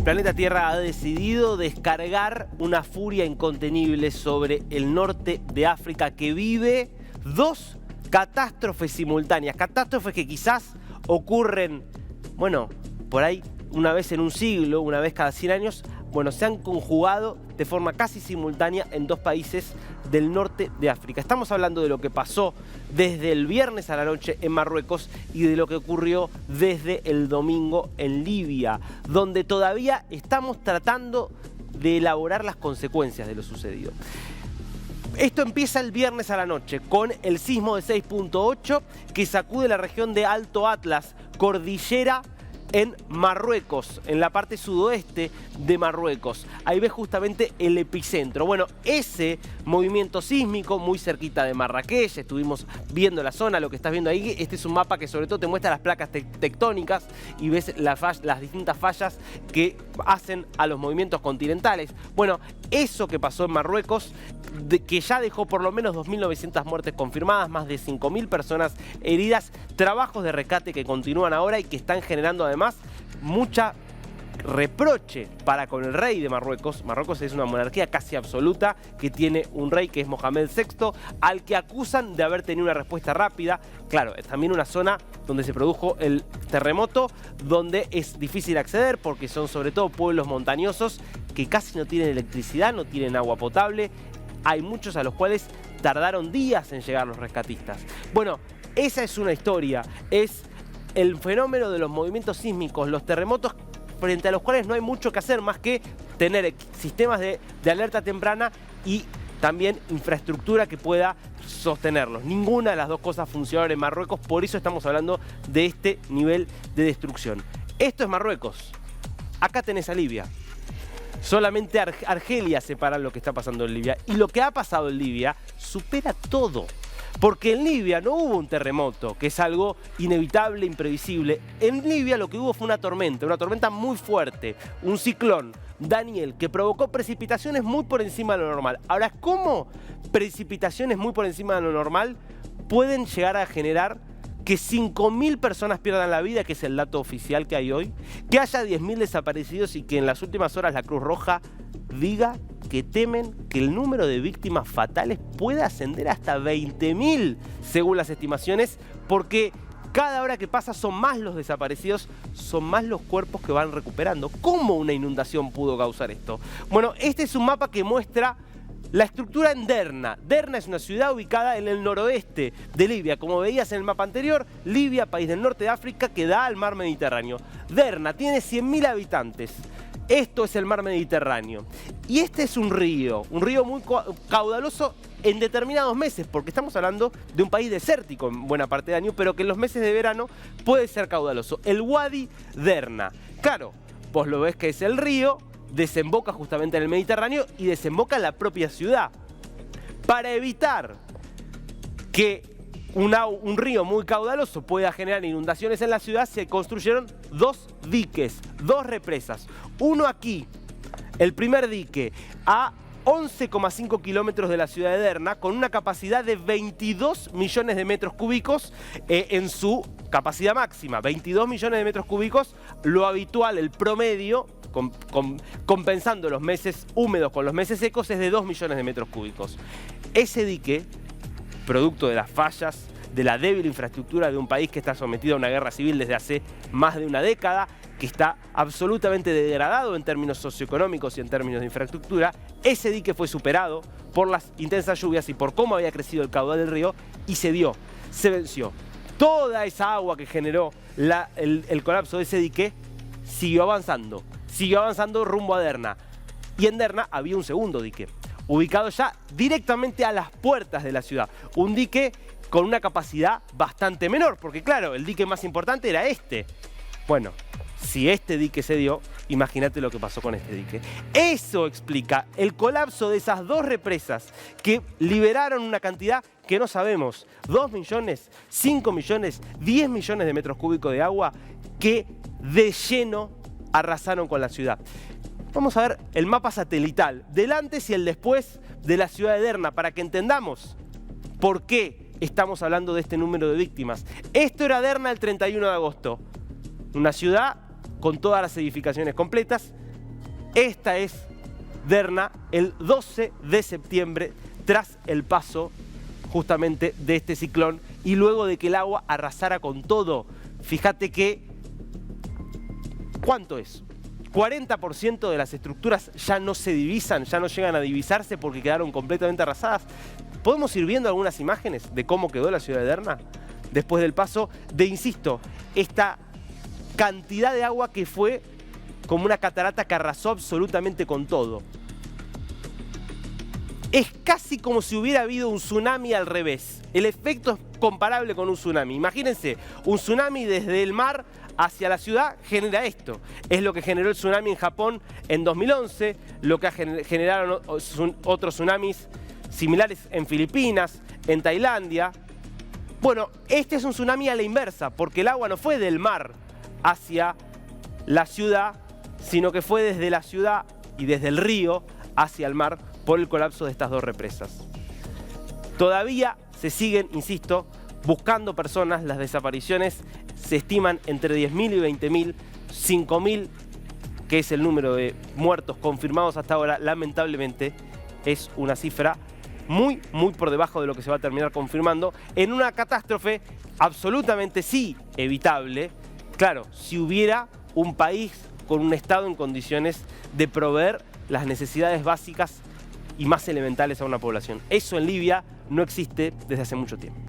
planeta Tierra ha decidido descargar una furia incontenible sobre el norte de África, que vive dos catástrofes simultáneas. Catástrofes que quizás ocurren, bueno, por ahí una vez en un siglo, una vez cada 100 años. Bueno, se han conjugado de forma casi simultánea en dos países del norte de África. Estamos hablando de lo que pasó desde el viernes a la noche en Marruecos y de lo que ocurrió desde el domingo en Libia, donde todavía estamos tratando de elaborar las consecuencias de lo sucedido. Esto empieza el viernes a la noche con el sismo de 6.8 que sacude la región de Alto Atlas, cordillera en Marruecos, en la parte sudoeste de Marruecos. Ahí ves justamente el epicentro. Bueno, ese movimiento sísmico muy cerquita de Marrakech, estuvimos viendo la zona, lo que estás viendo ahí. Este es un mapa que sobre todo te muestra las placas tectónicas y ves las distintas fallas que hacen a los movimientos continentales. Bueno, eso que pasó en Marruecos, que ya dejó por lo menos 2.900 muertes confirmadas, más de 5.000 personas heridas, trabajos de rescate que continúan ahora y que están generando además mucha reproche para con el rey de Marruecos. Marruecos es una monarquía casi absoluta que tiene un rey que es Mohamed VI, al que acusan de haber tenido una respuesta rápida. Claro, es también una zona donde se produjo el terremoto, donde es difícil acceder porque son sobre todo pueblos montañosos que casi no tienen electricidad, no tienen agua potable. Hay muchos a los cuales tardaron días en llegar los rescatistas. Bueno, esa es una historia, es el fenómeno de los movimientos sísmicos, los terremotos, frente a los cuales no hay mucho que hacer más que tener sistemas de alerta temprana y también infraestructura que pueda sostenerlos. Ninguna de las dos cosas funcionaron en Marruecos, por eso estamos hablando de este nivel de destrucción. Esto es Marruecos. Acá tenés a Libia. Solamente Argelia separa lo que está pasando en Libia. Y lo que ha pasado en Libia supera todo. Porque en Libia no hubo un terremoto, que es algo inevitable, imprevisible. En Libia lo que hubo fue una tormenta muy fuerte, un ciclón, Daniel, que provocó precipitaciones muy por encima de lo normal. Ahora, ¿cómo precipitaciones muy por encima de lo normal pueden llegar a generar que 5.000 personas pierdan la vida, que es el dato oficial que hay hoy, que haya 10.000 desaparecidos y que en las últimas horas la Cruz Roja diga que temen que el número de víctimas fatales pueda ascender hasta 20.000, según las estimaciones, porque cada hora que pasa son más los desaparecidos, son más los cuerpos que van recuperando? ¿Cómo una inundación pudo causar esto? Bueno, este es un mapa que muestra la estructura en Derna. Derna es una ciudad ubicada en el noroeste de Libia. Como veías en el mapa anterior, Libia, país del norte de África que da al mar Mediterráneo. Derna tiene 100.000 habitantes. Esto es el mar Mediterráneo. Y este es un río muy caudaloso en determinados meses, porque estamos hablando de un país desértico en buena parte del año, pero que en los meses de verano puede ser caudaloso. El Wadi Derna. Claro, vos lo ves que es el río, desemboca justamente en el Mediterráneo y desemboca en la propia ciudad. Para evitar que un río muy caudaloso pueda generar inundaciones en la ciudad, se construyeron dos diques, dos represas. Uno aquí, el primer dique, a 11,5 kilómetros de la ciudad de Derna, con una capacidad de 22 millones de metros cúbicos en su capacidad máxima. 22 millones de metros cúbicos, lo habitual, el promedio, compensando los meses húmedos con los meses secos, es de 2 millones de metros cúbicos. Ese dique, producto de las fallas, de la débil infraestructura de un país que está sometido a una guerra civil desde hace más de una década, que está absolutamente degradado en términos socioeconómicos y en términos de infraestructura, ese dique fue superado por las intensas lluvias y por cómo había crecido el caudal del río y se venció. Toda esa agua que generó el colapso de ese dique siguió avanzando rumbo a Derna. Y en Derna había un segundo dique, ubicado ya directamente a las puertas de la ciudad. Un dique con una capacidad bastante menor, porque claro, el dique más importante era este. Bueno, si este dique se dio, imagínate lo que pasó con este dique. Eso explica el colapso de esas dos represas que liberaron una cantidad que no sabemos. 2 millones, 5 millones, 10 millones de metros cúbicos de agua que de lleno arrasaron con la ciudad. Vamos a ver el mapa satelital del antes y el después de la ciudad de Derna para que entendamos por qué estamos hablando de este número de víctimas. Esto era Derna el 31 de agosto. Una ciudad con todas las edificaciones completas, Esta es Derna el 12 de septiembre, tras el paso justamente de este ciclón y luego de que el agua arrasara con todo. Fíjate que, ¿cuánto es? 40% de las estructuras ya no se divisan, ya no llegan a divisarse porque quedaron completamente arrasadas. ¿Podemos ir viendo algunas imágenes de cómo quedó la ciudad de Derna después del paso de, insisto, esta cantidad de agua que fue como una catarata que arrasó absolutamente con todo? Es casi como si hubiera habido un tsunami al revés. El efecto es comparable con un tsunami. Imagínense, un tsunami desde el mar hacia la ciudad genera esto. Es lo que generó el tsunami en Japón en 2011, lo que generaron otros tsunamis similares en Filipinas, en Tailandia. Bueno, este es un tsunami a la inversa, porque el agua no fue del mar hacia la ciudad, sino que fue desde la ciudad y desde el río hacia el mar por el colapso de estas dos represas. Todavía se siguen, insisto, buscando personas. Las desapariciones se estiman entre 10.000 y 20.000, 5.000, que es el número de muertos confirmados hasta ahora, lamentablemente es una cifra muy por debajo de lo que se va a terminar confirmando en una catástrofe absolutamente sí evitable. Claro, si hubiera un país con un Estado en condiciones de proveer las necesidades básicas y más elementales a una población. Eso en Libia no existe desde hace mucho tiempo.